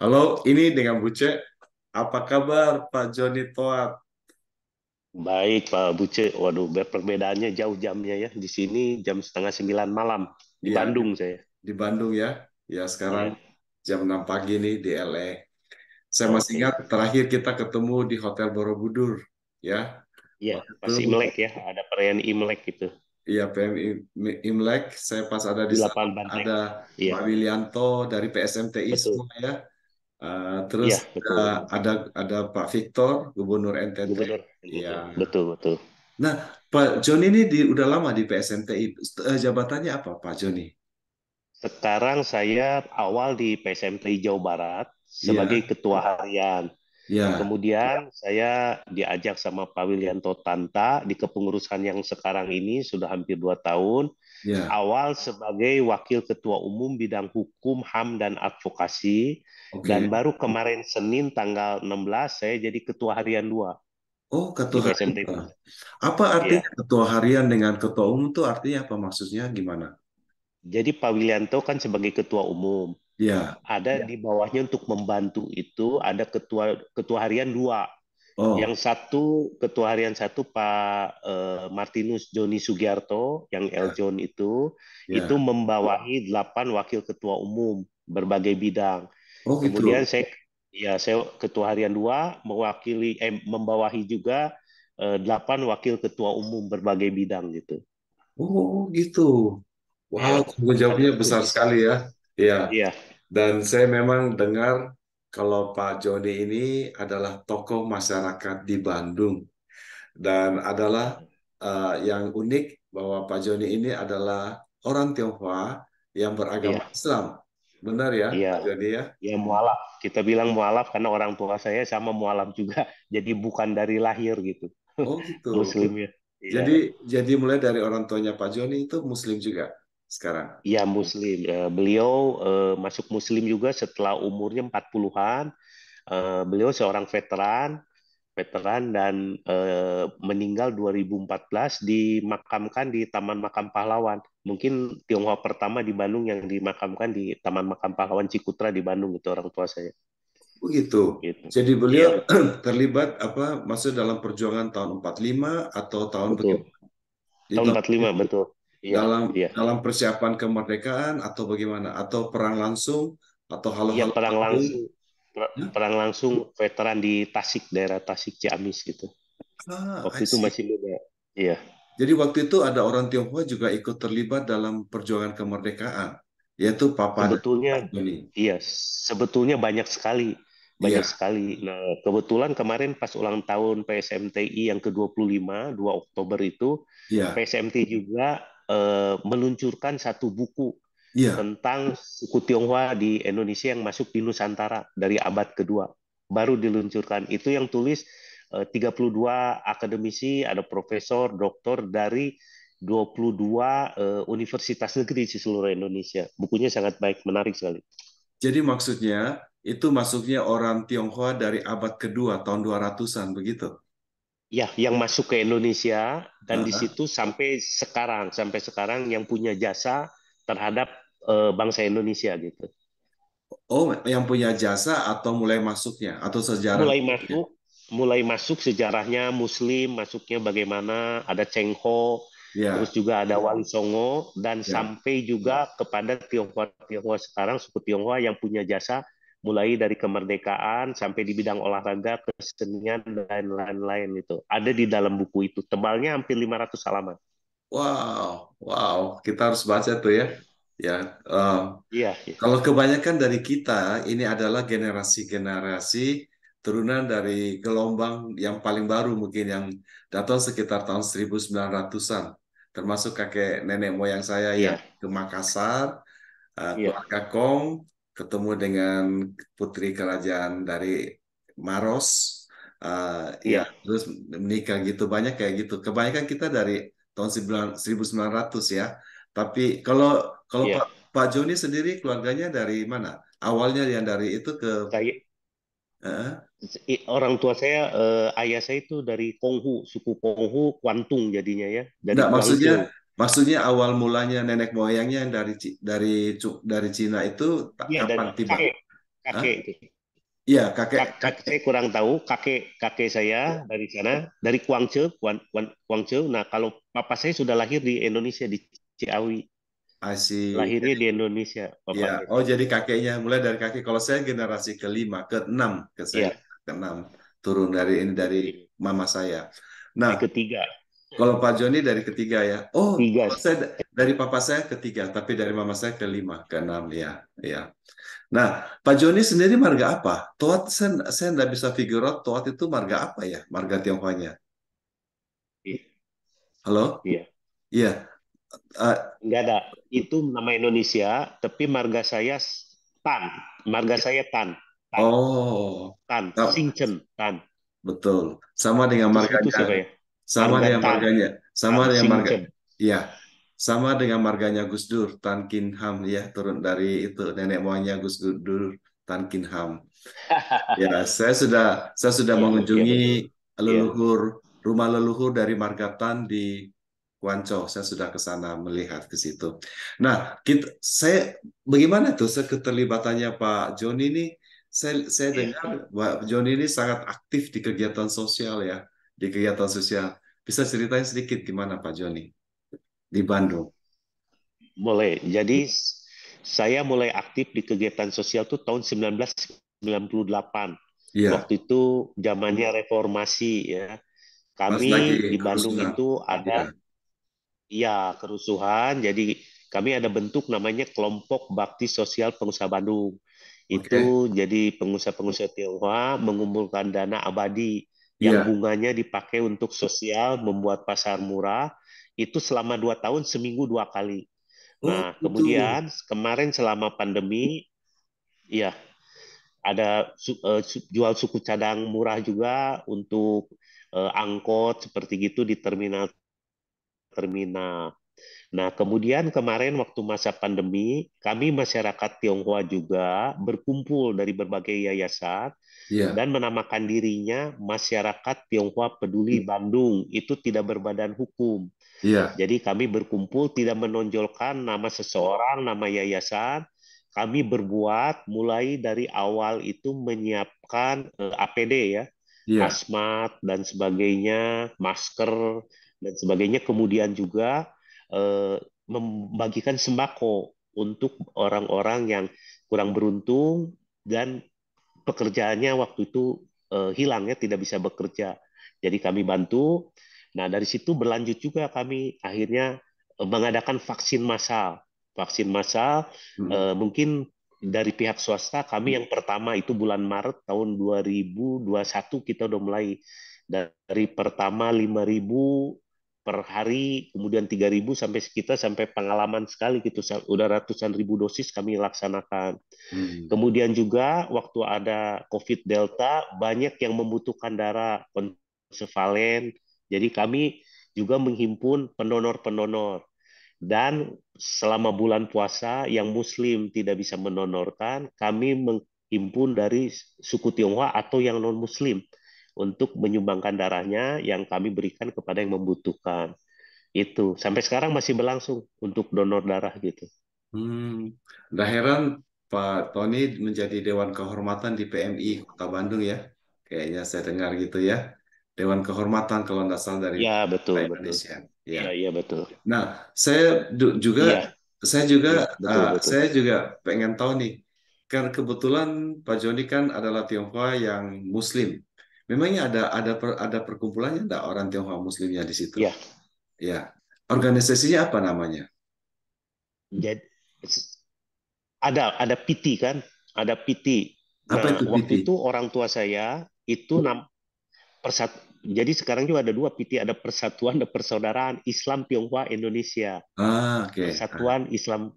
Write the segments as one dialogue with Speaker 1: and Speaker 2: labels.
Speaker 1: Halo, ini dengan Buce. Apa kabar Pak Joni Toat?
Speaker 2: Baik, Pak Buce. Waduh, perbedaannya jauh jamnya ya. Di sini jam setengah 9 malam. Di
Speaker 1: Ya,
Speaker 2: Bandung saya.
Speaker 1: di Bandung ya. Ya, sekarang
Speaker 2: Iya,
Speaker 1: jam 6 pagi nih di LA. Saya masih
Speaker 2: oke.
Speaker 1: ingat terakhir kita ketemu di Hotel Borobudur. Ya,
Speaker 2: Iya,
Speaker 1: waktu itu
Speaker 2: pas Imlek ya. Ada perayaan Imlek gitu.
Speaker 1: ya Imlek. Saya pas ada di
Speaker 2: Di
Speaker 1: sana,
Speaker 2: lapangan Banteng.
Speaker 1: ada
Speaker 2: Iya,
Speaker 1: Pak Willianto dari PSMTI
Speaker 2: betul.
Speaker 1: semua ya. Terus
Speaker 2: Iya,
Speaker 1: ada,
Speaker 2: betul.
Speaker 1: ada Pak Victor, Gubernur NTT.
Speaker 2: Gubernur
Speaker 1: Ya.
Speaker 2: NTT. Betul, betul.
Speaker 1: Nah, Pak Joni ini udah lama di PSMTI. Jabatannya apa, Pak Joni?
Speaker 2: Sekarang saya awal di PSMTI Jawa Barat sebagai
Speaker 1: Iya,
Speaker 2: ketua harian.
Speaker 1: iya,
Speaker 2: Kemudian saya diajak sama Pak Willianto Tanta di kepengurusan yang sekarang ini sudah hampir 2 tahun.
Speaker 1: iya.
Speaker 2: Awal sebagai wakil ketua umum bidang hukum, HAM, dan advokasi. Dan
Speaker 1: Oke.
Speaker 2: baru kemarin Senin tanggal 16 saya jadi ketua harian 2
Speaker 1: Oh,
Speaker 2: di
Speaker 1: ketua
Speaker 2: PSMT.
Speaker 1: harian. Apa artinya
Speaker 2: Iya.
Speaker 1: ketua harian dengan ketua umum itu artinya apa maksudnya gimana?
Speaker 2: Jadi Pak Willianto kan sebagai ketua umum.
Speaker 1: Iya.
Speaker 2: Ada di bawahnya untuk membantu itu ada ketua ketua harian 2. Yang
Speaker 1: Oh,
Speaker 2: satu ketua harian satu Pak Martinus Joni Sugiarto yang
Speaker 1: ya,
Speaker 2: Eljon itu
Speaker 1: ya.
Speaker 2: membawahi 8 wakil ketua umum berbagai bidang.
Speaker 1: Oh,
Speaker 2: Kemudian
Speaker 1: gitu.
Speaker 2: saya ketua harian 2 membawahi juga 8 wakil ketua umum berbagai bidang gitu.
Speaker 1: Oh, gitu. Wow,
Speaker 2: Iya,
Speaker 1: tanggung
Speaker 2: ada
Speaker 1: jawabnya besar
Speaker 2: tugas.
Speaker 1: sekali ya. Iya.
Speaker 2: Iya,
Speaker 1: Dan saya memang dengar kalau Pak Joni ini adalah tokoh masyarakat di Bandung. Dan adalah yang unik bahwa Pak Joni ini adalah orang Tionghoa yang beragama
Speaker 2: iya,
Speaker 1: Islam. Benar ya,
Speaker 2: iya.
Speaker 1: Pak Joni ya?
Speaker 2: Ya mualaf. Kita bilang mualaf karena orang tua saya sama mualaf juga. Jadi bukan dari lahir gitu.
Speaker 1: Oh gitu.
Speaker 2: Muslimnya. Iya.
Speaker 1: Jadi mulai dari orang tuanya Pak Joni itu Muslim juga sekarang.
Speaker 2: Iya Muslim. Beliau masuk Muslim juga setelah umurnya 40-an. Beliau seorang veteran dan meninggal 2014 dimakamkan di Taman Makam Pahlawan. Mungkin Tionghoa pertama di Bandung yang dimakamkan di Taman Makam Pahlawan Cikutra di Bandung itu orang tua saya.
Speaker 1: Begitu.
Speaker 2: Gitu.
Speaker 1: Jadi beliau
Speaker 2: Iya,
Speaker 1: terlibat apa masuk dalam perjuangan tahun 45 atau tahun
Speaker 2: betul.
Speaker 1: bagaimana? Di
Speaker 2: Tahun
Speaker 1: tahun
Speaker 2: 45
Speaker 1: itu
Speaker 2: betul. Iya,
Speaker 1: dalam
Speaker 2: iya.
Speaker 1: persiapan kemerdekaan atau bagaimana? Atau perang langsung atau
Speaker 2: Iya
Speaker 1: halo-halo
Speaker 2: perang
Speaker 1: langsung?
Speaker 2: langsung.
Speaker 1: Ya?
Speaker 2: Perang langsung veteran di Tasik, daerah Tasik Ciamis gitu.
Speaker 1: Ah,
Speaker 2: Waktu
Speaker 1: I
Speaker 2: itu
Speaker 1: see.
Speaker 2: masih muda. Iya.
Speaker 1: Jadi waktu itu ada orang Tionghoa juga ikut terlibat dalam perjuangan kemerdekaan, yaitu Papa dan
Speaker 2: Sebetulnya,
Speaker 1: Pak Joni.
Speaker 2: iya, sebetulnya banyak sekali. Banyak
Speaker 1: Iya,
Speaker 2: sekali. Nah, kebetulan kemarin pas ulang tahun PSMTI yang ke-25, 2 Oktober itu,
Speaker 1: iya,
Speaker 2: PSMT juga meluncurkan satu buku
Speaker 1: iya.
Speaker 2: tentang suku Tionghoa di Indonesia yang masuk di Nusantara dari abad kedua. Baru diluncurkan. Itu yang tulis 32 akademisi, ada profesor, doktor dari 22 universitas negeri di seluruh Indonesia. Bukunya sangat baik, menarik sekali.
Speaker 1: Jadi maksudnya itu masuknya orang Tionghoa dari abad kedua tahun 200-an begitu.
Speaker 2: Ya, yang masuk ke Indonesia dan di
Speaker 1: Ah,
Speaker 2: situ sampai sekarang yang punya jasa terhadap bangsa Indonesia gitu.
Speaker 1: oh, yang punya jasa atau mulai masuknya atau sejarah
Speaker 2: mulai
Speaker 1: masuknya.
Speaker 2: masuk mulai masuk sejarahnya Muslim masuknya bagaimana ada Cheng Ho terus
Speaker 1: Ya,
Speaker 2: juga ada Wali Songo dan
Speaker 1: ya.
Speaker 2: sampai juga kepada Tionghoa Tionghoa sekarang suku Tionghoa yang punya jasa mulai dari kemerdekaan sampai di bidang olahraga kesenian dan lain-lain itu ada di dalam buku itu tebalnya hampir 500 halaman.
Speaker 1: Wow, wow. Kita harus baca tuh ya. Ya, eh,
Speaker 2: Iya,
Speaker 1: kalau kebanyakan dari kita ini adalah generasi-generasi turunan dari gelombang yang paling baru mungkin yang datang sekitar tahun 1900-an. Termasuk kakek nenek moyang saya yang
Speaker 2: iya,
Speaker 1: ke Makassar,
Speaker 2: iya,
Speaker 1: keluarga Kong, ketemu dengan putri kerajaan dari Maros, ya
Speaker 2: iya,
Speaker 1: terus menikah gitu. Banyak kayak gitu. Kebanyakan kita dari tahun 1900 ya. Tapi kalau kalau
Speaker 2: iya.
Speaker 1: Pak Pak Joni sendiri keluarganya dari mana? Awalnya yang dari itu ke
Speaker 2: Saya
Speaker 1: eh,
Speaker 2: orang tua saya ayah saya itu dari Konghu suku Konghu Kwantung jadinya ya dari
Speaker 1: enggak maksudnya
Speaker 2: Guangzhou.
Speaker 1: awal mulanya nenek moyangnya yang dari dari Cina itu
Speaker 2: Iya,
Speaker 1: kapan
Speaker 2: dari
Speaker 1: tiba?
Speaker 2: kakek.
Speaker 1: Hah?
Speaker 2: kakek itu.
Speaker 1: Iya, kakek,
Speaker 2: Saya kurang tahu, kakek kakek saya dari sana, dari Guangzhou, Guangzhou. Nah, kalau papa saya sudah lahir di Indonesia di Ciawi,
Speaker 1: Asih.
Speaker 2: lahirnya di Indonesia, papa
Speaker 1: Ya,
Speaker 2: saya.
Speaker 1: oh jadi kakeknya mulai dari kakek. Kalau saya generasi kelima, keenam, ke saya
Speaker 2: Iya,
Speaker 1: keenam turun dari ini dari mama saya. Nah,
Speaker 2: saya ketiga,
Speaker 1: kalau Pak Joni dari ketiga ya. Oh,
Speaker 2: tiga.
Speaker 1: kalau saya dari papa saya ketiga, tapi dari mama saya kelima, keenam ya, ya. Nah, Pak Joni sendiri marga apa? Toat saya nggak bisa figure out Toat itu marga apa ya? Marga Tionghoanya. Halo?
Speaker 2: Iya,
Speaker 1: Iya. eh,
Speaker 2: nggak ada. Itu nama Indonesia, tapi marga saya Tan. Marga saya Tan, Tan,
Speaker 1: oh,
Speaker 2: Tan,
Speaker 1: oh,
Speaker 2: Singchen, Tan.
Speaker 1: betul. Sama dengan
Speaker 2: Terus itu
Speaker 1: marganya.
Speaker 2: siapa ya?
Speaker 1: Sama
Speaker 2: Marga
Speaker 1: dengan
Speaker 2: Tan,
Speaker 1: marganya. Sama
Speaker 2: Tan
Speaker 1: dengan marga.
Speaker 2: Singchen.
Speaker 1: Iya. Sama dengan marganya Gus Dur, Tan Kin Ham ya, turun dari itu nenek moyangnya Gus Dur, Tan Kin Ham. Ya, saya sudah
Speaker 2: Iya, iya
Speaker 1: mengunjungi
Speaker 2: betul. Iya.
Speaker 1: rumah leluhur dari Margatan di Guangzhou. Saya sudah ke sana melihat ke situ. Nah, saya bagaimana tuh keterlibatannya Pak Joni ini? Saya
Speaker 2: Iya.
Speaker 1: dengar Pak Joni ini sangat aktif di kegiatan sosial ya, di kegiatan sosial. Bisa ceritain sedikit gimana Pak Joni di Bandung?
Speaker 2: Mulai. Jadi saya mulai aktif di kegiatan sosial tuh tahun 1998.
Speaker 1: Iya,
Speaker 2: Waktu itu zamannya reformasi ya.
Speaker 1: pas lagi
Speaker 2: Kami di Bandung
Speaker 1: kerusuhan.
Speaker 2: itu
Speaker 1: Iya,
Speaker 2: ada ya kerusuhan. Jadi kami ada bentuk namanya Kelompok Bakti Sosial Pengusaha Bandung.
Speaker 1: oke.
Speaker 2: Itu jadi pengusaha-pengusaha Tionghoa mengumpulkan dana abadi yang
Speaker 1: Iya.
Speaker 2: bunganya dipakai untuk sosial, membuat pasar murah. Itu selama 2 tahun, seminggu 2 kali.
Speaker 1: Oh,
Speaker 2: Nah,
Speaker 1: itu.
Speaker 2: kemudian kemarin selama pandemi, ya ada jual suku cadang murah juga untuk angkot seperti gitu di terminal-terminal. Nah, kemudian kemarin waktu masa pandemi, kami masyarakat Tionghoa juga berkumpul dari berbagai yayasan
Speaker 1: Iya,
Speaker 2: dan menamakan dirinya Masyarakat Tionghoa Peduli Bandung. Itu tidak berbadan hukum.
Speaker 1: iya,
Speaker 2: Jadi kami berkumpul tidak menonjolkan nama seseorang, nama yayasan. Kami berbuat mulai dari awal itu menyiapkan APD ya,
Speaker 1: iya.
Speaker 2: hazmat dan sebagainya, masker dan sebagainya. Kemudian juga membagikan sembako untuk orang-orang yang kurang beruntung dan pekerjaannya waktu itu hilang ya, tidak bisa bekerja. Jadi kami bantu. Nah, dari situ berlanjut juga kami akhirnya mengadakan vaksin massal. Vaksin massal
Speaker 1: Mm.
Speaker 2: mungkin dari pihak swasta kami yang pertama itu bulan Maret tahun 2021 kita udah mulai dari pertama 5.000 per hari, kemudian 3.000 sampai kita sampai pengalaman sekali gitu, udah ratusan ribu dosis kami laksanakan.
Speaker 1: Hmm.
Speaker 2: Kemudian juga waktu ada COVID Delta, banyak yang membutuhkan darah konsevalen. Jadi kami juga menghimpun pendonor-pendonor. Dan selama bulan puasa yang Muslim tidak bisa mendonorkan, kami menghimpun dari suku Tionghoa atau yang non-Muslim untuk menyumbangkan darahnya yang kami berikan kepada yang membutuhkan. Itu sampai sekarang masih berlangsung untuk donor darah gitu.
Speaker 1: Hmm. Nggak heran Pak Tony menjadi Dewan Kehormatan di PMI Kota Bandung ya. Kayaknya saya dengar gitu ya. Dewan Kehormatan kalau nggak salah dari
Speaker 2: Ya, betul, betul.
Speaker 1: Indonesia. Ya.
Speaker 2: Iya, iya, betul.
Speaker 1: Nah, saya juga
Speaker 2: Iya,
Speaker 1: saya juga
Speaker 2: iya, betul, betul.
Speaker 1: saya juga pengen tahu nih. Kan kebetulan Pak Joni kan adalah Tionghoa yang Muslim. Memangnya ada perkumpulannya enggak orang Tionghoa Muslimnya di situ?
Speaker 2: Ya,
Speaker 1: Ya. Organisasinya apa namanya?
Speaker 2: jadi ada PT kan, ada PT.
Speaker 1: Apa
Speaker 2: Nah,
Speaker 1: itu
Speaker 2: waktu
Speaker 1: PT?
Speaker 2: itu orang tua saya itu persat jadi sekarang juga ada dua PT, ada Persatuan dan Persaudaraan Islam Tionghoa Indonesia.
Speaker 1: Ah, oke. Ah,
Speaker 2: Persatuan Islam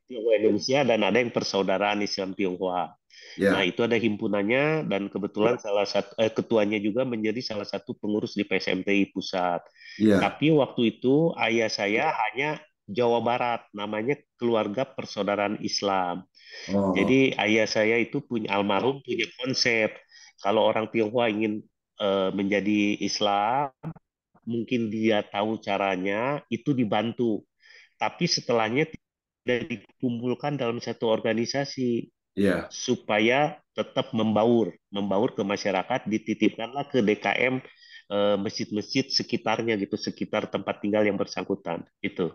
Speaker 2: Tionghoa Indonesia dan ada yang Persaudaraan Islam Tionghoa. Nah,
Speaker 1: ya,
Speaker 2: itu ada himpunannya dan kebetulan salah satu ketuanya juga menjadi salah satu pengurus di PSMTI pusat.
Speaker 1: ya.
Speaker 2: Tapi waktu itu ayah saya hanya Jawa Barat, namanya Keluarga Persaudaraan Islam.
Speaker 1: Oh,
Speaker 2: Jadi ayah saya itu punya almarhum punya konsep kalau orang Tionghoa ingin menjadi Islam, mungkin dia tahu caranya, itu dibantu. Tapi setelahnya tidak dikumpulkan dalam satu organisasi.
Speaker 1: Iya.
Speaker 2: supaya tetap membaur ke masyarakat, dititipkanlah ke DKM masjid-masjid sekitarnya gitu, sekitar tempat tinggal yang bersangkutan itu.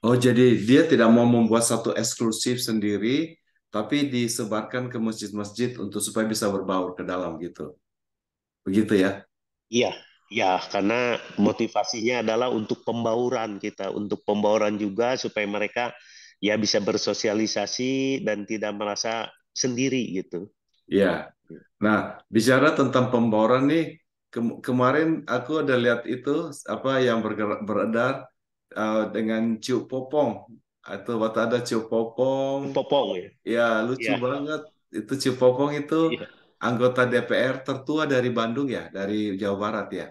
Speaker 1: Oh, jadi dia tidak mau membuat satu eksklusif sendiri, tapi disebarkan ke masjid-masjid untuk supaya bisa berbaur ke dalam gitu. Begitu ya?
Speaker 2: Iya, ya karena motivasinya adalah untuk pembauran kita, untuk pembauran juga supaya mereka ya bisa bersosialisasi dan tidak merasa sendiri gitu.
Speaker 1: Iya. Nah, bicara tentang pembawaan nih, kemarin aku ada lihat itu apa yang beredar dengan Ciu Popong atau waktu ada Ciu Popong,
Speaker 2: Popong ya.
Speaker 1: ya lucu
Speaker 2: Iya,
Speaker 1: banget. Itu Ciu Popong itu
Speaker 2: iya.
Speaker 1: anggota DPR tertua dari Bandung ya, dari Jawa Barat ya.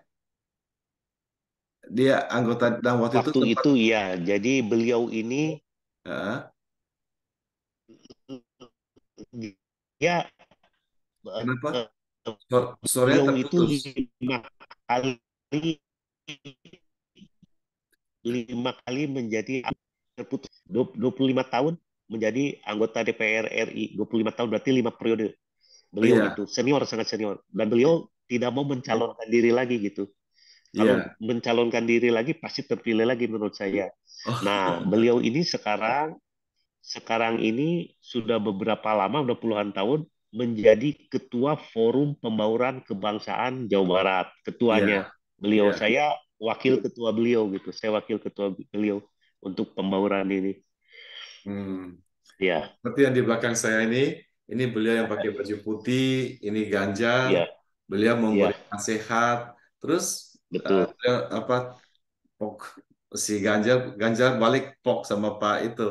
Speaker 1: Dia anggota dan waktu itu
Speaker 2: Waktu
Speaker 1: sempat
Speaker 2: itu ya, jadi beliau ini
Speaker 1: eh,
Speaker 2: dia
Speaker 1: kenapa?
Speaker 2: eh,
Speaker 1: Sorenya
Speaker 2: beliau itu
Speaker 1: terputus.
Speaker 2: kali 5 kali menjadi terputus 25 tahun menjadi anggota DPR RI, 25 tahun berarti 5 periode.
Speaker 1: Oh
Speaker 2: Beliau
Speaker 1: iya,
Speaker 2: itu senior, sangat senior, dan beliau tidak mau mencalonkan diri lagi gitu. Kalau
Speaker 1: iya.
Speaker 2: mencalonkan diri lagi pasti terpilih lagi menurut saya.
Speaker 1: Oh,
Speaker 2: Nah, beliau ini sekarang sekarang ini sudah beberapa lama, udah puluhan tahun, menjadi Ketua Forum Pembauran Kebangsaan Jawa Barat. Ketuanya
Speaker 1: iya,
Speaker 2: beliau,
Speaker 1: iya.
Speaker 2: saya wakil ketua beliau gitu. Saya wakil ketua beliau untuk pembauran ini.
Speaker 1: Hmm.
Speaker 2: Ya,
Speaker 1: Seperti yang di belakang saya ini beliau yang pakai baju putih, ini Ganjar,
Speaker 2: ya,
Speaker 1: beliau
Speaker 2: ya,
Speaker 1: memberi nasihat, terus
Speaker 2: betul.
Speaker 1: beliau, apa pok si Ganjar balik pok sama Pak itu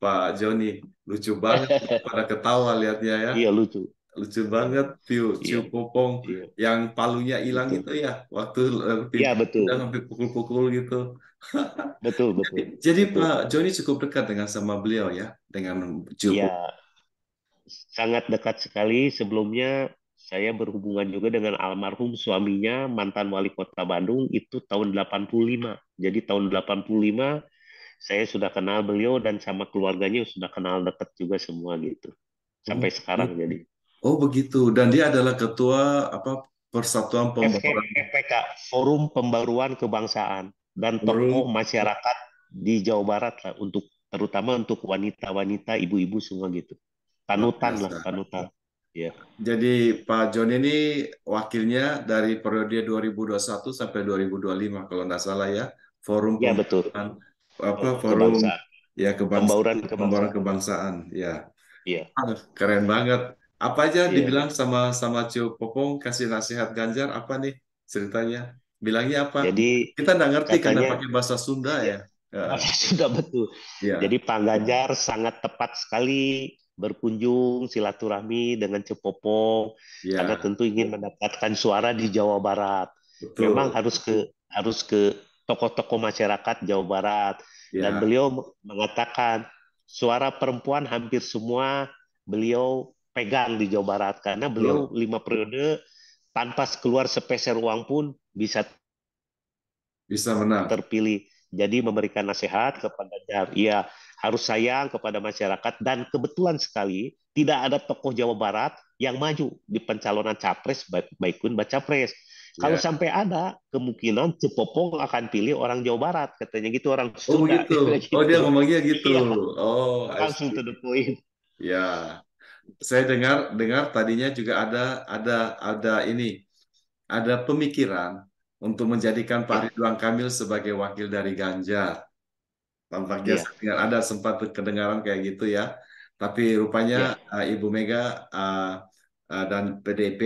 Speaker 1: Pak Joni, lucu banget pada ketawa lihatnya ya,
Speaker 2: Iya lucu.
Speaker 1: lucu banget Ciu
Speaker 2: Iya,
Speaker 1: Popong
Speaker 2: iya,
Speaker 1: yang palunya hilang itu
Speaker 2: betul.
Speaker 1: ya, waktu
Speaker 2: Iya
Speaker 1: pimpin udah
Speaker 2: betul,
Speaker 1: sampai pukul-pukul gitu.
Speaker 2: betul,
Speaker 1: Jadi,
Speaker 2: betul,
Speaker 1: jadi
Speaker 2: betul.
Speaker 1: Pak Joni cukup dekat dengan sama beliau ya, dengan Ciu Popong.
Speaker 2: Ya, sangat dekat sekali. Sebelumnya saya berhubungan juga dengan almarhum suaminya, mantan wali kota Bandung, itu tahun 85. Jadi tahun 85 saya sudah kenal beliau dan sama keluarganya sudah kenal dekat juga semua gitu.
Speaker 1: Oh,
Speaker 2: Sampai sekarang
Speaker 1: gitu.
Speaker 2: jadi.
Speaker 1: Oh begitu. Dan dia adalah ketua apa Persatuan Pembangunan
Speaker 2: FPK, Forum Pembaruan Kebangsaan, dan tokoh
Speaker 1: Forum.
Speaker 2: masyarakat di Jawa Barat lah, untuk terutama untuk wanita-wanita, ibu-ibu semua gitu.
Speaker 1: Luar
Speaker 2: Panutan lah,
Speaker 1: biasa.
Speaker 2: panutan. Ya,
Speaker 1: Jadi Pak John ini wakilnya dari periode 2021 sampai 2025 kalau nggak salah ya. Forum
Speaker 2: ya betul.
Speaker 1: Pembangunan apa Forum
Speaker 2: Kebangsaan.
Speaker 1: ya
Speaker 2: Pembauran
Speaker 1: Pembangunan
Speaker 2: kebangsaan.
Speaker 1: Kebangsaan ya.
Speaker 2: Iya,
Speaker 1: Ah, keren banget. Apa aja
Speaker 2: iya.
Speaker 1: dibilang sama Cio Popong kasih nasihat Ganjar apa nih ceritanya? Bilangnya apa?
Speaker 2: Jadi
Speaker 1: Kita nggak ngerti karena
Speaker 2: katanya
Speaker 1: pakai bahasa Sunda
Speaker 2: ya,
Speaker 1: ya. Heeh.
Speaker 2: sudah betul. Jadi
Speaker 1: Iya,
Speaker 2: Pak Ganjar sangat tepat sekali berkunjung silaturahmi dengan Cepopong karena
Speaker 1: iya,
Speaker 2: tentu ingin mendapatkan suara di Jawa Barat. Memang
Speaker 1: betul.
Speaker 2: harus ke tokoh-tokoh masyarakat Jawa Barat, dan
Speaker 1: Ya,
Speaker 2: beliau mengatakan suara perempuan hampir semua beliau pegang di Jawa Barat karena beliau
Speaker 1: betul.
Speaker 2: 5 periode tanpa keluar sepeser uang pun bisa
Speaker 1: Bisa menang.
Speaker 2: terpilih. Jadi memberikan nasihat kepada ya harus sayang kepada masyarakat, dan kebetulan sekali tidak ada tokoh Jawa Barat yang maju di pencalonan capres baik pun baca pres. Kalau
Speaker 1: Ya.
Speaker 2: sampai ada kemungkinan Cepopong akan pilih orang Jawa Barat, katanya gitu, orang
Speaker 1: Oh
Speaker 2: Sunda
Speaker 1: begitu. Oh dia
Speaker 2: gitu.
Speaker 1: ngomongnya gitu.
Speaker 2: Iya,
Speaker 1: Oh, I
Speaker 2: langsung to
Speaker 1: see.
Speaker 2: the point.
Speaker 1: Ya, saya dengar dengar tadinya juga ada ini ada pemikiran untuk menjadikan Pak
Speaker 2: Ya,
Speaker 1: Ridwan Kamil sebagai wakil dari Ganjar. Tampaknya
Speaker 2: iya,
Speaker 1: saya dengar ada sempat kedengaran kayak gitu ya. Tapi rupanya
Speaker 2: iya,
Speaker 1: Ibu Mega dan PDIP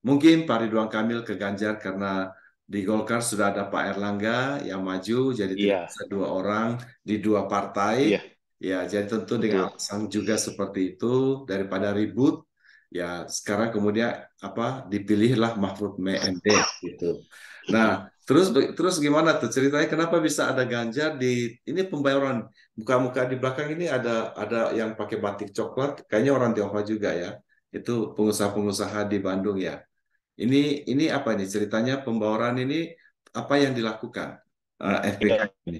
Speaker 1: mungkin Pak Ridwan Kamil ke Ganjar karena di Golkar sudah ada Pak Erlangga yang maju, jadi tidak
Speaker 2: iya,
Speaker 1: bisa dua orang di dua partai.
Speaker 2: iya,
Speaker 1: Ya, jadi tentu dengan
Speaker 2: betul.
Speaker 1: alasan juga seperti itu daripada ribut, ya sekarang kemudian apa dipilihlah Mahfud MD gitu. Nah, terus terus gimana tuh ceritanya kenapa bisa ada Ganjar di ini pembayaran muka-muka di belakang ini ada yang pakai batik coklat kayaknya orang Tionghoa juga ya. Itu pengusaha-pengusaha di Bandung ya. Ini ini apa ini ceritanya pembayaran ini apa yang dilakukan FPK
Speaker 2: Iya,
Speaker 1: ini?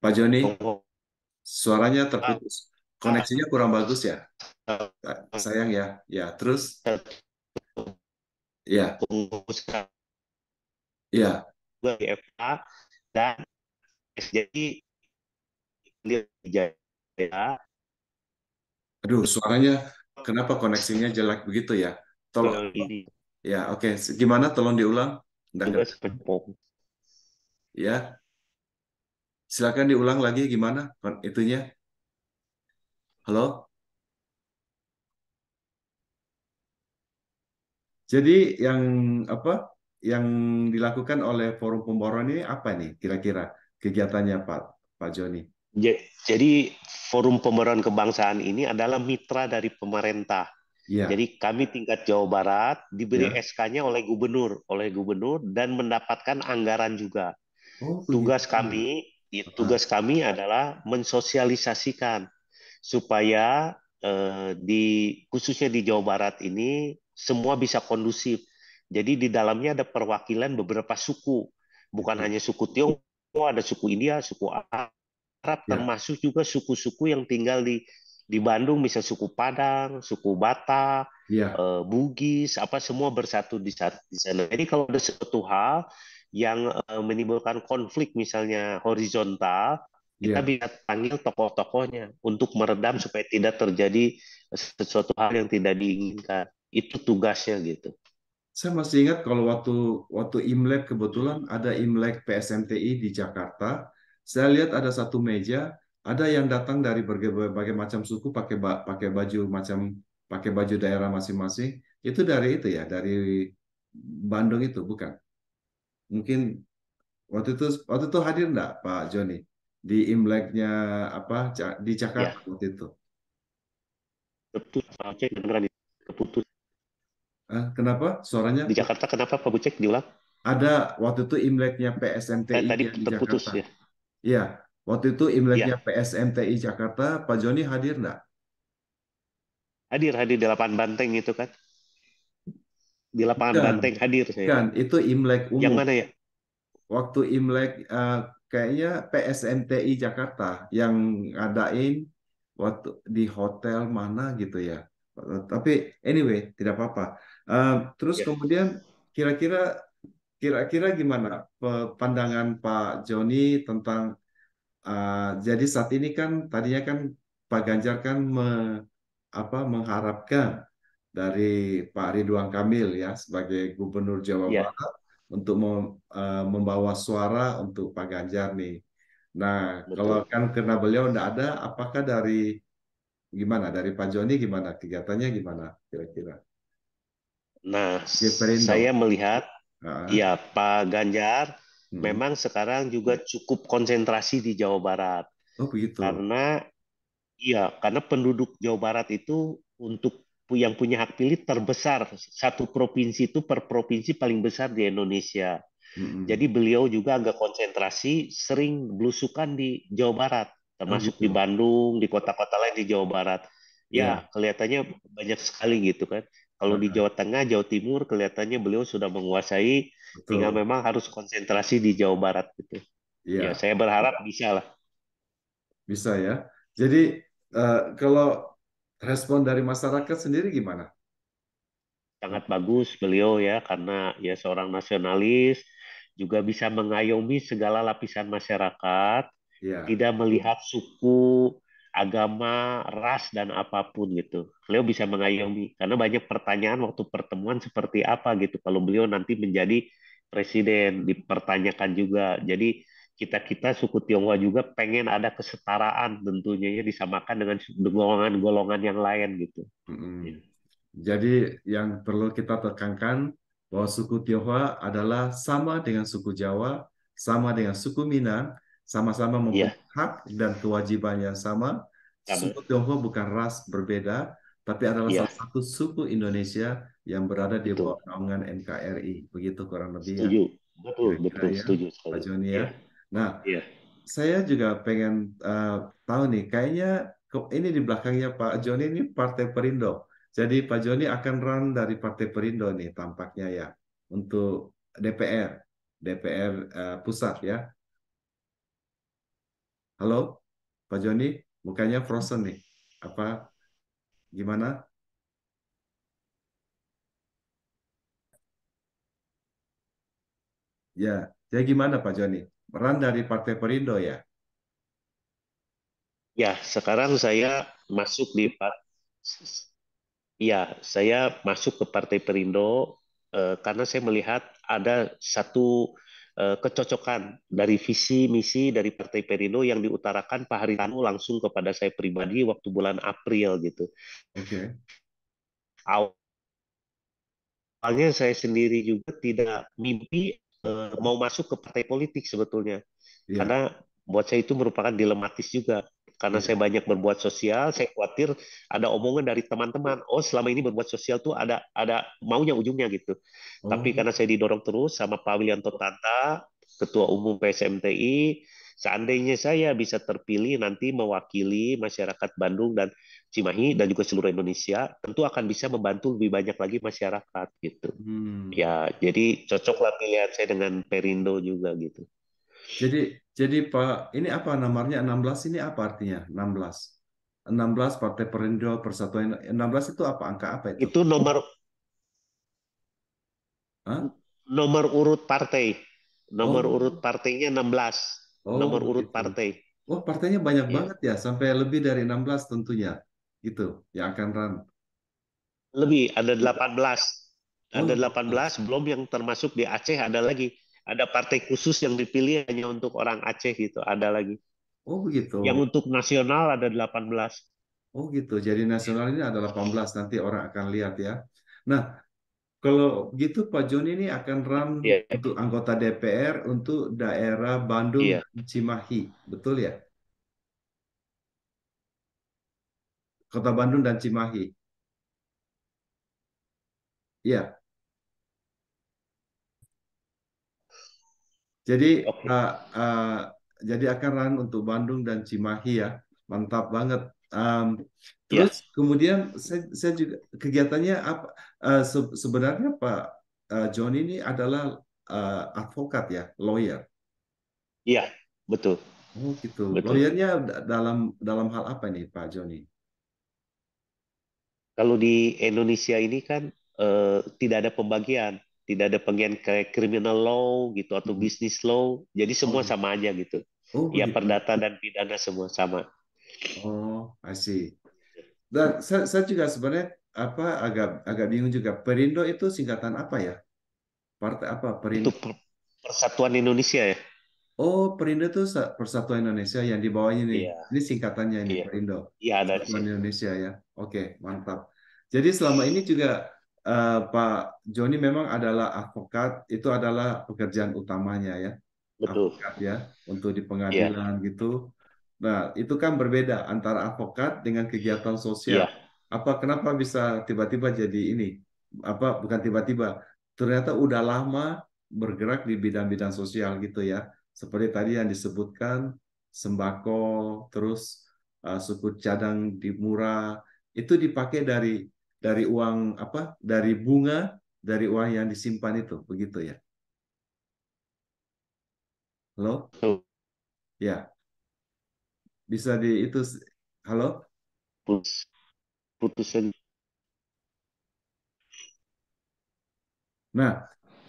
Speaker 1: Pak Joni, suaranya terputus. Koneksinya kurang bagus ya, sayang ya. Ya, terus ya,
Speaker 2: pengusaha
Speaker 1: ya.
Speaker 2: di FA dan jadi beliau Jaya
Speaker 1: Aduh, suaranya kenapa koneksinya jelek begitu ya? Tolong,
Speaker 2: beliau ini
Speaker 1: ya, oke. Gimana? Tolong diulang. Nggak
Speaker 2: juga
Speaker 1: ngerti.
Speaker 2: sepenuh
Speaker 1: Ya, silakan diulang lagi gimana itunya. Halo? Jadi yang apa yang dilakukan oleh Forum Pembaruan ini apa nih kira-kira kegiatannya Pak Joni?
Speaker 2: Jadi Forum Pembaruan Kebangsaan ini adalah mitra dari pemerintah.
Speaker 1: Iya,
Speaker 2: Jadi kami tingkat Jawa Barat diberi
Speaker 1: ya.
Speaker 2: SK-nya oleh gubernur dan mendapatkan anggaran juga.
Speaker 1: Oh
Speaker 2: Tugas
Speaker 1: begitu.
Speaker 2: kami,
Speaker 1: Ah,
Speaker 2: tugas kami adalah mensosialisasikan supaya di khususnya di Jawa Barat ini semua bisa kondusif. Jadi di dalamnya ada perwakilan beberapa suku, bukan
Speaker 1: itu.
Speaker 2: hanya suku Tionghoa, ada suku India, suku Arab,
Speaker 1: Ya,
Speaker 2: termasuk juga suku-suku yang tinggal di Bandung, misal suku Padang, suku Batak,
Speaker 1: ya,
Speaker 2: Bugis, apa semua bersatu di sana. Jadi kalau ada suatu hal yang menimbulkan konflik, misalnya horizontal, kita
Speaker 1: ya.
Speaker 2: bisa panggil tokoh-tokohnya untuk meredam supaya tidak terjadi sesuatu hal yang tidak diinginkan. Itu tugasnya gitu.
Speaker 1: Saya masih ingat kalau waktu waktu Imlek kebetulan ada Imlek PSMTI di Jakarta. Saya lihat ada satu meja, ada yang datang dari berbagai macam suku pakai baju macam pakai baju daerah masing-masing. Itu dari itu ya, dari Bandung itu bukan? Mungkin waktu itu hadir enggak Pak Joni di Imleknya apa di
Speaker 2: Ya,
Speaker 1: Jakarta waktu itu?
Speaker 2: betul. Pak Bucek kedengeran keputus.
Speaker 1: Kenapa suaranya
Speaker 2: Di Jakarta kenapa Pak Bucek diulang?
Speaker 1: ada waktu itu Imleknya PSMTI
Speaker 2: Tadi
Speaker 1: yang di
Speaker 2: terputus
Speaker 1: Jakarta.
Speaker 2: ya.
Speaker 1: Iya, waktu itu Imleknya
Speaker 2: Ya,
Speaker 1: PSMTI Jakarta, Pak Joni hadir enggak?
Speaker 2: hadir hadir di lapangan Banteng itu kan. Di lapangan
Speaker 1: Bukan,
Speaker 2: Banteng hadir saya.
Speaker 1: bukan. Itu Imlek
Speaker 2: Yang
Speaker 1: umum.
Speaker 2: mana ya?
Speaker 1: Waktu Imlek kayaknya PSMTI Jakarta yang ngadain waktu di hotel mana gitu ya. Tapi anyway, tidak apa-apa. Terus
Speaker 2: Ya,
Speaker 1: kemudian kira-kira kira-kira gimana pandangan Pak Joni tentang jadi saat ini kan tadinya kan Pak Ganjar kan mengharapkan dari Pak Ridwan Kamil ya sebagai Gubernur Jawa
Speaker 2: ya,
Speaker 1: Barat untuk membawa suara untuk Pak Ganjar nih. Nah, kalau
Speaker 2: betul.
Speaker 1: kan karena beliau tidak ada, apakah dari gimana dari Pak Joni gimana kegiatannya gimana kira-kira?
Speaker 2: Nah,
Speaker 1: Di Perindo.
Speaker 2: saya melihat
Speaker 1: Ah,
Speaker 2: ya Pak Ganjar
Speaker 1: hmm.
Speaker 2: memang sekarang juga cukup konsentrasi di Jawa Barat
Speaker 1: Oh begitu.
Speaker 2: karena karena penduduk Jawa Barat itu untuk yang punya hak pilih terbesar. Satu provinsi itu per provinsi paling besar di Indonesia. Jadi
Speaker 1: Hmm.
Speaker 2: beliau juga agak konsentrasi sering belusukan di Jawa Barat,
Speaker 1: Oh
Speaker 2: termasuk di
Speaker 1: gitu.
Speaker 2: Bandung, di kota-kota lain di Jawa Barat.
Speaker 1: Ya,
Speaker 2: Ya, kelihatannya banyak sekali gitu kan. Kalau di
Speaker 1: ah,
Speaker 2: Jawa Tengah, Jawa Timur, kelihatannya beliau sudah menguasai, tinggal
Speaker 1: betul.
Speaker 2: memang harus konsentrasi di Jawa Barat gitu. Ya,
Speaker 1: Iya,
Speaker 2: saya berharap bisa lah.
Speaker 1: bisa ya. Jadi kalau respon dari masyarakat sendiri gimana?
Speaker 2: Sangat bagus beliau ya, karena ya seorang nasionalis, juga bisa mengayomi segala lapisan masyarakat,
Speaker 1: Ya,
Speaker 2: tidak melihat suku, agama, ras, dan apapun gitu. Beliau bisa mengayomi, karena banyak pertanyaan waktu pertemuan seperti apa gitu. Kalau beliau nanti menjadi presiden, dipertanyakan juga. Jadi kita-kita suku Tionghoa juga pengen ada kesetaraan tentunya ya, disamakan dengan golongan-golongan yang lain gitu.
Speaker 1: mm. Jadi yang perlu kita tekankan bahwa suku Tionghoa adalah sama dengan suku Jawa, sama dengan suku Minang, sama-sama
Speaker 2: Iya,
Speaker 1: mempunyai hak dan kewajiban yang sama.
Speaker 2: sama.
Speaker 1: Suku Tionghoa bukan ras berbeda, tapi adalah
Speaker 2: Iya,
Speaker 1: salah satu suku Indonesia yang berada di
Speaker 2: betul.
Speaker 1: bawah naungan NKRI. Begitu kurang lebih ya,
Speaker 2: Setuju. Betul,
Speaker 1: kira-kira
Speaker 2: betul,
Speaker 1: ya,
Speaker 2: setuju
Speaker 1: Pak
Speaker 2: sekali.
Speaker 1: Joni ya.
Speaker 2: Iya,
Speaker 1: Nah,
Speaker 2: iya.
Speaker 1: saya juga pengen tahu nih, kayaknya ini di belakangnya Pak Joni ini Partai Perindo. Jadi Pak Joni akan run dari Partai Perindo nih tampaknya ya untuk DPR, DPR pusat ya. Halo, Pak Joni, mukanya frozen nih. Apa gimana? Ya, jadi gimana Pak Joni? Peran dari Partai Perindo ya?
Speaker 2: Ya, sekarang saya masuk di ya, saya masuk ke Partai Perindo karena saya melihat ada satu kecocokan dari visi misi dari Partai Perindo yang diutarakan Pak Haritanu langsung kepada saya pribadi waktu bulan April gitu.
Speaker 1: Oke,
Speaker 2: Awalnya saya sendiri juga tidak mimpi mau masuk ke partai politik sebetulnya.
Speaker 1: iya,
Speaker 2: Karena buat saya itu merupakan dilematis juga. Karena saya
Speaker 1: iya.
Speaker 2: banyak berbuat sosial, saya khawatir ada omongan dari teman-teman, oh selama ini berbuat sosial tuh ada maunya ujungnya gitu. Tapi
Speaker 1: Oh,
Speaker 2: karena saya didorong terus sama Pak Willianto Tanta, Ketua Umum PSMTI, seandainya saya bisa terpilih nanti mewakili masyarakat Bandung dan Cimahi dan juga seluruh Indonesia, tentu akan bisa membantu lebih banyak lagi masyarakat gitu.
Speaker 1: hmm.
Speaker 2: Ya, jadi cocoklah pilihan saya dengan Perindo juga gitu.
Speaker 1: Jadi, jadi Pak, ini apa namanya 16 ini apa artinya? 16. 16 Partai Perindo Persatuan 16 itu apa? Angka apa itu?
Speaker 2: Itu nomor
Speaker 1: Hah?
Speaker 2: nomor urut partai. Nomor urut
Speaker 1: Oh,
Speaker 2: partainya 16.
Speaker 1: oh
Speaker 2: Nomor urut
Speaker 1: begitu.
Speaker 2: partai.
Speaker 1: Oh, partainya banyak
Speaker 2: Ya.
Speaker 1: banget ya, sampai lebih dari 16 tentunya. Gitu, yang akan run.
Speaker 2: Lebih ada 18.
Speaker 1: Oh,
Speaker 2: Ada 18
Speaker 1: 18.
Speaker 2: belum yang termasuk di Aceh ada lagi. Ada partai khusus yang dipilih hanya untuk orang Aceh gitu, ada lagi.
Speaker 1: Oh, begitu.
Speaker 2: Yang untuk nasional ada 18.
Speaker 1: Oh, gitu. Jadi nasional ini ada 18, nanti orang akan lihat ya. Nah, kalau gitu Pak Joni ini akan run
Speaker 2: Iya,
Speaker 1: untuk anggota DPR untuk daerah Bandung
Speaker 2: iya.
Speaker 1: dan Cimahi. Betul ya? Kota Bandung dan Cimahi. Iya. Jadi
Speaker 2: Oke.
Speaker 1: uh, uh, jadi akan run untuk Bandung dan Cimahi ya, mantap banget. Terus
Speaker 2: Ya,
Speaker 1: kemudian saya juga kegiatannya apa? Sebenarnya Pak John ini adalah advokat ya, lawyer.
Speaker 2: iya, betul,
Speaker 1: Oh gitu.
Speaker 2: betul.
Speaker 1: Lawyernya dalam dalam hal apa nih Pak Joni?
Speaker 2: Kalau di Indonesia ini kan tidak ada pembagian, tidak ada pembagian kayak criminal law gitu atau
Speaker 1: Mhm.
Speaker 2: business law, jadi
Speaker 1: Oh
Speaker 2: semua
Speaker 1: gitu.
Speaker 2: sama aja gitu.
Speaker 1: Oh
Speaker 2: Ya
Speaker 1: begitu.
Speaker 2: perdata dan pidana semua sama.
Speaker 1: Oh, I see. Dan saya juga sebenarnya apa agak agak bingung juga. Perindo itu singkatan apa ya? Partai apa?
Speaker 2: Itu
Speaker 1: Perindo.
Speaker 2: Persatuan Indonesia ya.
Speaker 1: Oh, Perindo itu Persatuan Indonesia yang di bawahnya ini.
Speaker 2: Iya,
Speaker 1: Ini singkatannya ini,
Speaker 2: iya,
Speaker 1: Perindo.
Speaker 2: iya ada di
Speaker 1: Persatuan
Speaker 2: sini.
Speaker 1: Indonesia ya. Oke, mantap. Jadi selama ini juga Pak Joni memang adalah advokat, itu adalah pekerjaan utamanya ya.
Speaker 2: Betul.
Speaker 1: Advokat ya, untuk di
Speaker 2: Iya,
Speaker 1: pengadilan gitu. Nah, itu kan berbeda antara advokat dengan kegiatan sosial.
Speaker 2: iya,
Speaker 1: Kenapa bisa tiba-tiba jadi ini? Bukan tiba-tiba. Ternyata udah lama bergerak di bidang-bidang sosial gitu ya. Seperti tadi yang disebutkan sembako, terus suku cadang di murah, itu dipakai dari uang apa? Dari bunga dari uang yang disimpan itu, begitu ya. Halo?
Speaker 2: betul.
Speaker 1: Ya, bisa di itu. Halo?
Speaker 2: Putusan.
Speaker 1: Nah,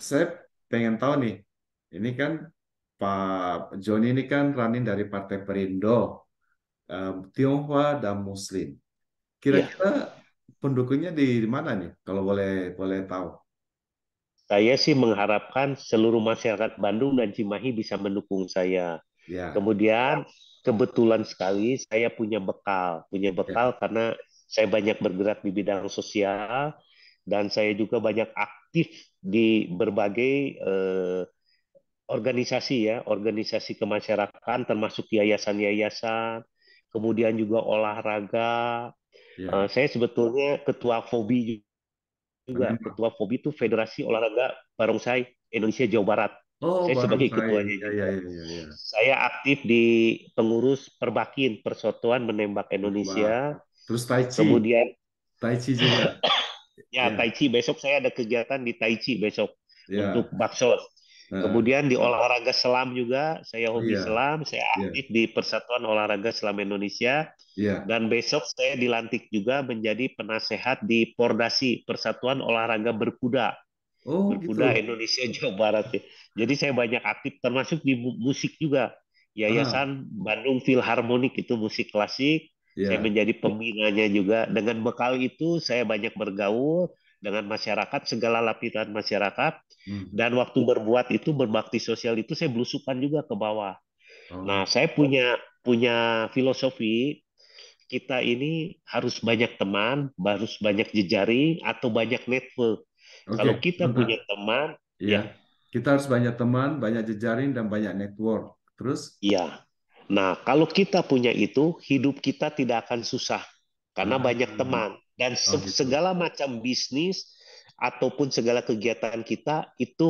Speaker 1: saya pengen tahu nih, ini kan Pak Joni ini kan running dari Partai Perindo, Tionghoa dan Muslim.
Speaker 2: Iya,
Speaker 1: Kira-kira pendukungnya di mana nih, kalau boleh boleh tahu?
Speaker 2: saya sih mengharapkan seluruh masyarakat Bandung dan Cimahi bisa mendukung saya.
Speaker 1: Ya,
Speaker 2: Kemudian kebetulan sekali saya punya
Speaker 1: ya,
Speaker 2: bekal karena saya banyak bergerak di bidang sosial dan saya juga banyak aktif di berbagai organisasi ya, organisasi kemasyarakatan termasuk yayasan-yayasan, kemudian juga olahraga.
Speaker 1: ya.
Speaker 2: Saya sebetulnya ketua FOBI juga,
Speaker 1: Memang.
Speaker 2: ketua FOBI itu Federasi Olahraga Barongsai Indonesia Jawa Barat.
Speaker 1: Oh,
Speaker 2: Saya sebagai
Speaker 1: barongsai.
Speaker 2: ketuanya
Speaker 1: Ya, ya,
Speaker 2: juga.
Speaker 1: ya, ya, ya.
Speaker 2: Saya aktif di pengurus Perbakin, Persatuan Menembak
Speaker 1: Menembak.
Speaker 2: Indonesia.
Speaker 1: Terus Tai Chi,
Speaker 2: Kemudian
Speaker 1: Tai Chi juga.
Speaker 2: ya
Speaker 1: Ya,
Speaker 2: Tai Chi besok saya ada kegiatan di Tai Chi besok untuk
Speaker 1: ya.
Speaker 2: Baksos.
Speaker 1: Heeh.
Speaker 2: Kemudian di olahraga selam juga, saya
Speaker 1: Oh
Speaker 2: hobi
Speaker 1: iya,
Speaker 2: selam, saya
Speaker 1: iya,
Speaker 2: aktif di Persatuan Olahraga Selam Indonesia,
Speaker 1: iya.
Speaker 2: dan besok saya dilantik juga menjadi penasehat di Pordasi, Persatuan Olahraga Berkuda,
Speaker 1: Oh
Speaker 2: Berkuda
Speaker 1: gitu.
Speaker 2: Indonesia Jawa Barat ya. Jadi saya banyak aktif termasuk di musik juga.
Speaker 1: Ah,
Speaker 2: Yayasan Bandung Philharmonic itu musik klasik. Saya
Speaker 1: iya.
Speaker 2: menjadi pembinanya juga. Dengan bekal itu saya banyak bergaul dengan masyarakat, segala lapisan masyarakat.
Speaker 1: Hmm.
Speaker 2: Dan waktu berbuat itu, berbakti sosial itu saya belusukan juga ke bawah. Nah,
Speaker 1: Oh,
Speaker 2: saya punya punya filosofi kita ini harus banyak teman, harus banyak jejaring atau banyak network.
Speaker 1: oke.
Speaker 2: Kalau kita
Speaker 1: Bentar.
Speaker 2: punya teman,
Speaker 1: Iya.
Speaker 2: ya,
Speaker 1: Kita harus banyak teman, banyak jejaring, dan banyak network. Terus?
Speaker 2: iya. Nah, kalau kita punya itu, hidup kita tidak akan susah karena banyak
Speaker 1: Ah,
Speaker 2: teman dan
Speaker 1: oh gitu.
Speaker 2: segala macam bisnis ataupun segala kegiatan kita itu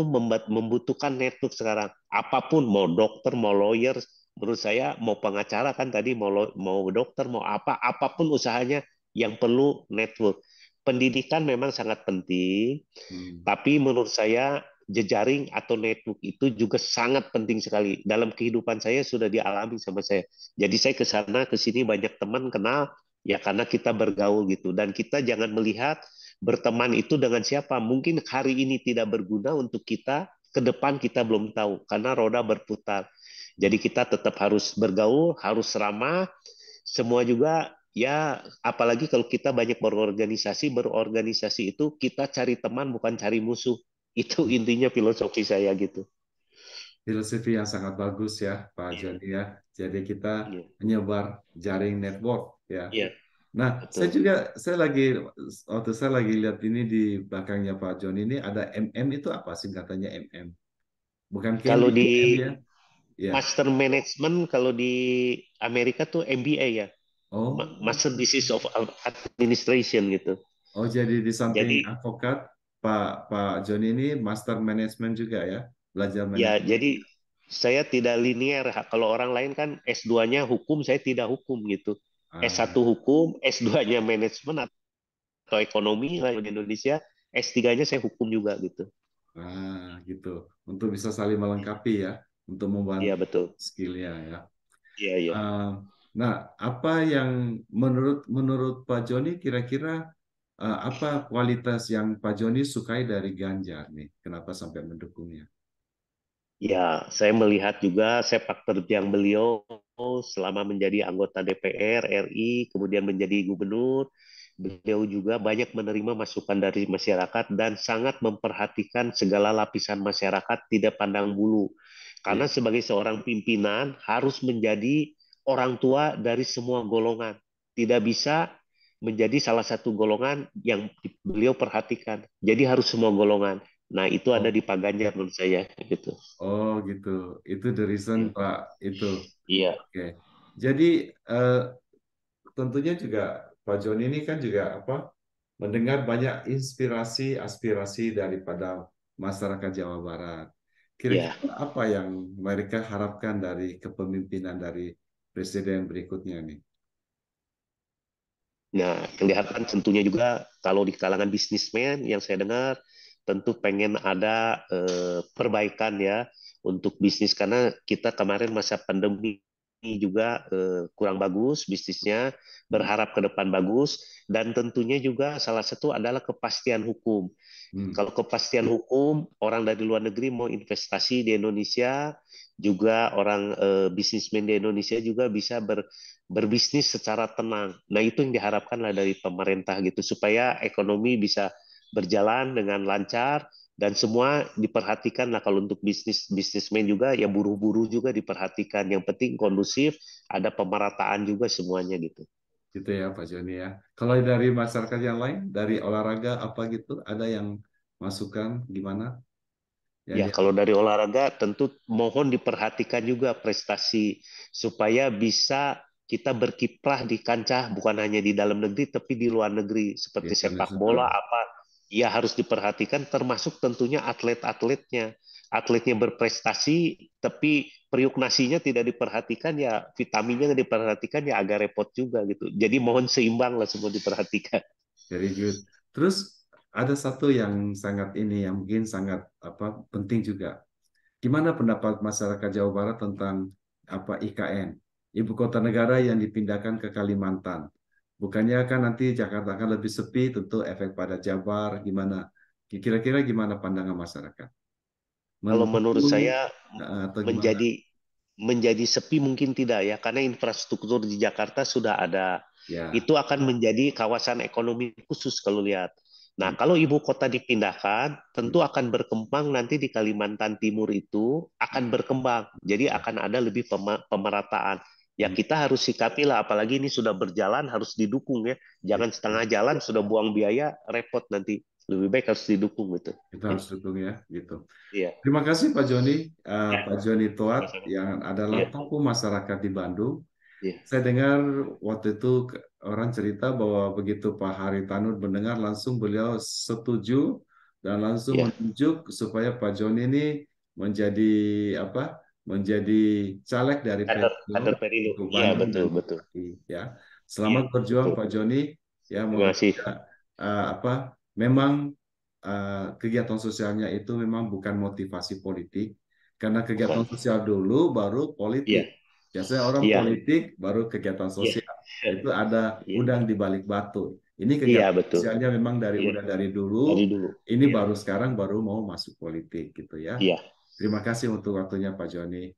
Speaker 2: membutuhkan network sekarang. Apapun, mau dokter, mau lawyer, menurut saya mau pengacara kan tadi, mau dokter, mau apa, apapun usahanya yang perlu network. Pendidikan memang sangat penting,
Speaker 1: Hmm.
Speaker 2: tapi menurut saya jejaring atau network itu juga sangat penting sekali. Dalam kehidupan saya sudah dialami sama saya. Jadi saya ke sana ke sini banyak teman kenal ya karena kita bergaul gitu. Dan kita jangan melihat berteman itu dengan siapa. Mungkin hari ini tidak berguna untuk kita, ke depan kita belum tahu karena roda berputar.
Speaker 1: Hmm.
Speaker 2: Jadi kita tetap harus bergaul, harus ramah, semua juga ya, apalagi kalau kita banyak berorganisasi itu kita cari teman bukan cari musuh. Itu intinya filosofi saya gitu.
Speaker 1: Filosofi yang sangat bagus ya, Pak
Speaker 2: Iya,
Speaker 1: Joni ya. Jadi kita
Speaker 2: iya,
Speaker 1: menyebar jaring network ya.
Speaker 2: iya,
Speaker 1: Nah, saya
Speaker 2: betul.
Speaker 1: juga saya lagi waktu saya lagi lihat ini di belakangnya Pak Joni ini ada MM itu apa singkatannya MM? Bukan candy
Speaker 2: Kalau
Speaker 1: itu
Speaker 2: di
Speaker 1: M ya? Ya.
Speaker 2: Master Management, kalau di Amerika tuh MBA ya,
Speaker 1: Oh,
Speaker 2: Master Business of Administration gitu.
Speaker 1: oh jadi di samping
Speaker 2: Jadi
Speaker 1: advokat Pak Pak Joni ini master management juga ya, belajar
Speaker 2: ya,
Speaker 1: manajemen.
Speaker 2: jadi saya tidak linear. Kalau orang lain kan S2-nya hukum, saya tidak hukum gitu.
Speaker 1: Ah,
Speaker 2: S1 hukum, S2-nya manajemen atau ekonomi lah di Indonesia, S3-nya saya hukum juga gitu.
Speaker 1: gitu. Untuk bisa saling melengkapi ya, untuk
Speaker 2: Iya
Speaker 1: membantu
Speaker 2: betul.
Speaker 1: skillnya ya.
Speaker 2: Iya iya.
Speaker 1: Uh, nah, apa yang menurut menurut Pak Joni kira-kira apa kualitas yang Pak Joni sukai dari Ganjar nih? Kenapa sampai mendukungnya?
Speaker 2: Ya, saya melihat juga sepak terjang beliau selama menjadi anggota DPR RI, kemudian menjadi gubernur. Beliau juga banyak menerima masukan dari masyarakat dan sangat memperhatikan segala lapisan masyarakat, tidak pandang bulu. Karena
Speaker 1: Iya.
Speaker 2: sebagai seorang pimpinan harus menjadi orang tua dari semua golongan. Tidak bisa menjadi salah satu golongan yang beliau perhatikan. Jadi harus semua golongan. Nah, itu ada
Speaker 1: Oh,
Speaker 2: di Pak Ganjar menurut saya gitu.
Speaker 1: oh gitu. Itu the reason
Speaker 2: Ya.
Speaker 1: Pak itu.
Speaker 2: Iya,
Speaker 1: Oke. Jadi eh, tentunya juga Pak Joni ini kan juga apa mendengar banyak inspirasi aspirasi daripada masyarakat Jawa Barat.
Speaker 2: iya.
Speaker 1: Kira-kira apa yang mereka harapkan dari kepemimpinan dari presiden berikutnya nih?
Speaker 2: Nah, kelihatan tentunya juga kalau di kalangan bisnismen yang saya dengar tentu pengen ada perbaikan ya untuk bisnis karena kita kemarin masa pandemi juga kurang bagus bisnisnya,
Speaker 1: Hmm.
Speaker 2: berharap ke depan bagus dan tentunya juga salah satu adalah kepastian hukum.
Speaker 1: Hmm.
Speaker 2: Kalau kepastian hukum, orang dari luar negeri mau investasi di Indonesia, juga orang bisnismen di Indonesia juga bisa berbisnis secara tenang. Nah, itu yang diharapkan lah dari pemerintah gitu, supaya ekonomi bisa berjalan dengan lancar dan semua diperhatikan lah kalau untuk bisnismen juga ya buru-buru juga diperhatikan. Yang penting kondusif, ada pemerataan juga semuanya gitu.
Speaker 1: Gitu ya Pak Joni ya. Kalau dari masyarakat yang lain, dari olahraga apa gitu, ada yang masukan gimana yang
Speaker 2: Ya,
Speaker 1: dia?
Speaker 2: kalau dari olahraga tentu mohon diperhatikan juga prestasi supaya bisa kita berkiprah di kancah bukan hanya di dalam negeri tapi di luar negeri
Speaker 1: Di
Speaker 2: seperti sepak bola
Speaker 1: internasional.
Speaker 2: apa ya harus diperhatikan termasuk tentunya atlet-atletnya. Atletnya berprestasi tapi periuk nasinya tidak diperhatikan ya vitaminnya tidak diperhatikan ya agak repot juga gitu. Jadi mohon seimbang lah semua diperhatikan.
Speaker 1: Very good. Terus ada satu yang sangat ini yang mungkin sangat apa penting juga. Gimana pendapat masyarakat Jawa Barat tentang apa IKN, ibu kota negara yang dipindahkan ke Kalimantan? Bukannya kan nanti Jakarta akan lebih sepi, tentu efek pada Jabar gimana? Kira-kira gimana pandangan masyarakat?
Speaker 2: Kalau menurut
Speaker 1: Mendukung
Speaker 2: saya
Speaker 1: atau gimana?
Speaker 2: menjadi menjadi sepi mungkin tidak ya, karena infrastruktur di Jakarta sudah ada.
Speaker 1: Ya,
Speaker 2: Itu akan menjadi kawasan ekonomi khusus kalau lihat. Nah,
Speaker 1: hmm,
Speaker 2: kalau ibu kota dipindahkan,
Speaker 1: hmm,
Speaker 2: tentu akan berkembang nanti di Kalimantan Timur itu akan
Speaker 1: hmm,
Speaker 2: berkembang. Jadi
Speaker 1: ya,
Speaker 2: akan ada lebih pemerataan. Ya
Speaker 1: hmm,
Speaker 2: kita harus sikapi lah, apalagi ini sudah berjalan harus didukung ya.
Speaker 1: ya.
Speaker 2: Jangan setengah jalan sudah buang biaya, repot nanti. Lebih baik harus didukung gitu.
Speaker 1: Kita harus dukung ya, gitu.
Speaker 2: Iya,
Speaker 1: Terima kasih Pak Joni,
Speaker 2: ya,
Speaker 1: Pak Joni Toat
Speaker 2: sama-sama.
Speaker 1: yang adalah
Speaker 2: Iya,
Speaker 1: tokoh masyarakat di Bandung.
Speaker 2: iya,
Speaker 1: Saya dengar waktu itu orang cerita bahwa begitu Pak Haritanu mendengar langsung beliau setuju dan langsung
Speaker 2: iya.
Speaker 1: menunjuk supaya Pak Joni ini menjadi apa? Menjadi caleg dari Perindo
Speaker 2: Kader Perindo.
Speaker 1: untuk
Speaker 2: Iya,
Speaker 1: Bandung dan
Speaker 2: betul, betul.
Speaker 1: Dki, ya.
Speaker 2: Iya,
Speaker 1: Selamat berjuang
Speaker 2: betul.
Speaker 1: Pak Joni. Ya,
Speaker 2: Terima
Speaker 1: moga
Speaker 2: kasih.
Speaker 1: apa? Memang kegiatan sosialnya itu memang bukan motivasi politik, karena kegiatan
Speaker 2: Bukan.
Speaker 1: sosial dulu baru politik.
Speaker 2: Iya,
Speaker 1: Biasanya orang
Speaker 2: iya,
Speaker 1: politik baru kegiatan
Speaker 2: iya,
Speaker 1: sosial. Itu ada
Speaker 2: iya,
Speaker 1: udang di balik batu. Ini
Speaker 2: iya,
Speaker 1: kegiatan
Speaker 2: betul.
Speaker 1: sosialnya memang
Speaker 2: Iya,
Speaker 1: udah dari dulu.
Speaker 2: dari dulu.
Speaker 1: Ini
Speaker 2: Iya,
Speaker 1: baru sekarang baru mau masuk politik gitu ya.
Speaker 2: iya.
Speaker 1: Terima kasih untuk waktunya Pak Joni.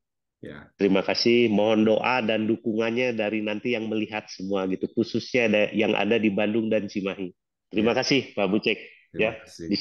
Speaker 1: Ya,
Speaker 2: Terima kasih. Mohon doa dan dukungannya dari nanti yang melihat semua gitu, khususnya yang ada di Bandung dan Cimahi. Terima
Speaker 1: ya,
Speaker 2: kasih, Pak Bucek. Ya,
Speaker 1: terima
Speaker 2: di
Speaker 1: kasih.